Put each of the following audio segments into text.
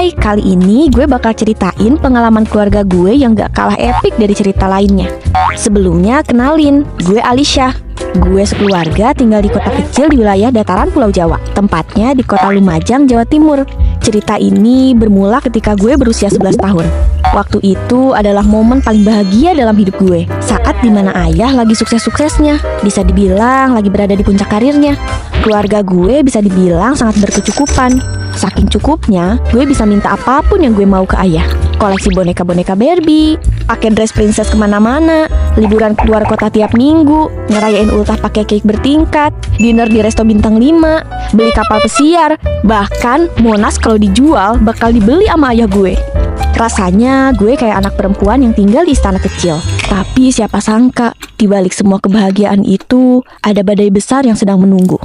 Hai, kali ini gue bakal ceritain pengalaman keluarga gue yang gak kalah epik dari cerita lainnya. Sebelumnya, kenalin, gue Alisha. Gue sekeluarga tinggal di kota kecil di wilayah dataran Pulau Jawa, tempatnya di kota Lumajang, Jawa Timur. Cerita ini bermula ketika gue berusia 11 tahun. Waktu itu adalah momen paling bahagia dalam hidup gue, saat dimana ayah lagi sukses-suksesnya, bisa dibilang lagi berada di puncak karirnya. Keluarga gue bisa dibilang sangat berkecukupan. Saking cukupnya, gue bisa minta apapun yang gue mau ke ayah. Koleksi boneka-boneka Barbie, pakai dress princess kemana-mana, liburan keluar kota tiap minggu, ngerayain ultah pakai cake bertingkat, dinner di resto bintang 5, beli kapal pesiar, bahkan Monas kalau dijual bakal dibeli sama ayah gue. Rasanya gue kayak anak perempuan yang tinggal di istana kecil. Tapi siapa sangka, di balik semua kebahagiaan itu, ada badai besar yang sedang menunggu.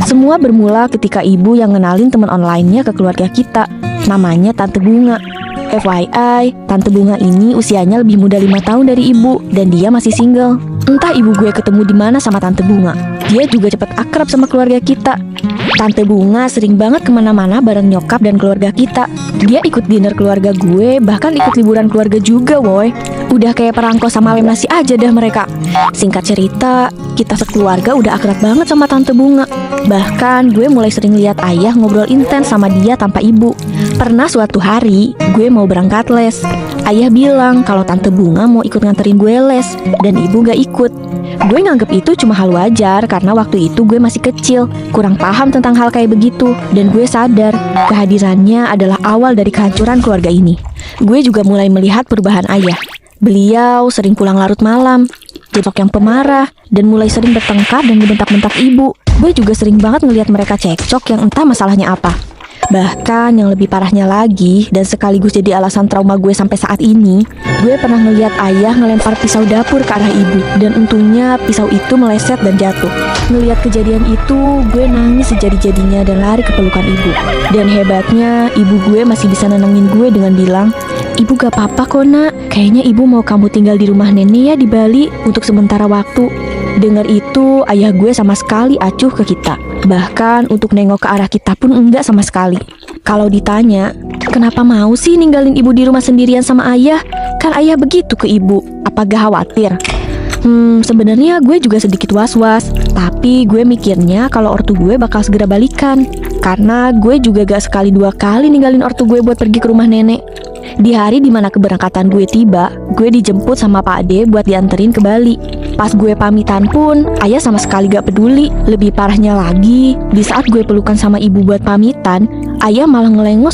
Semua bermula ketika ibu yang ngenalin teman online-nya ke keluarga kita. Namanya Tante Bunga. FYI, Tante Bunga ini usianya lebih muda 5 tahun dari ibu, dan dia masih single. Entah ibu gue ketemu di mana sama Tante Bunga, dia juga cepet akrab sama keluarga kita. Tante Bunga sering banget kemana-mana bareng nyokap dan keluarga kita. Dia ikut dinner keluarga gue, bahkan ikut liburan keluarga juga, woy. Udah kayak perangko sama lem nasi aja dah mereka. Singkat cerita, kita sekeluarga udah akrab banget sama Tante Bunga. Bahkan gue mulai sering lihat ayah ngobrol intens sama dia tanpa ibu. Pernah suatu hari, gue mau berangkat les. Ayah bilang kalau Tante Bunga mau ikut nganterin gue les, dan ibu gak ikut. Gue nganggep itu cuma hal wajar karena waktu itu gue masih kecil, kurang paham tentang hal kayak begitu. Dan gue sadar, kehadirannya adalah awal dari kehancuran keluarga ini. Gue juga mulai melihat perubahan ayah. Beliau sering pulang larut malam, jelok yang pemarah, dan mulai sering bertengkar dan membentak-bentak ibu. Gue juga sering banget ngelihat mereka cekcok yang entah masalahnya apa. Bahkan yang lebih parahnya lagi, dan sekaligus jadi alasan trauma gue sampai saat ini, gue pernah ngelihat ayah ngelempar pisau dapur ke arah ibu, dan untungnya pisau itu meleset dan jatuh. Ngelihat kejadian itu, gue nangis sejadi-jadinya dan lari ke pelukan ibu. Dan hebatnya, ibu gue masih bisa nenangin gue dengan bilang, "Ibu gak apa-apa kok nak, kayaknya ibu mau kamu tinggal di rumah nenek ya di Bali untuk sementara waktu." Dengar itu, ayah gue sama sekali acuh ke kita. Bahkan untuk nengok ke arah kita pun enggak sama sekali. Kalau ditanya, kenapa mau sih ninggalin ibu di rumah sendirian sama ayah? Kan ayah begitu ke ibu, apa gak khawatir? Sebenarnya gue juga sedikit was-was. Tapi gue mikirnya kalau ortu gue bakal segera balikan. Karena gue juga gak sekali dua kali ninggalin ortu gue buat pergi ke rumah nenek. Di hari dimana keberangkatan gue tiba, gue dijemput sama Pak Ade buat dianterin ke Bali. Pas gue pamitan pun, ayah sama sekali gak peduli. Lebih parahnya lagi, di saat gue pelukan sama ibu buat pamitan, ayah malah ngelengos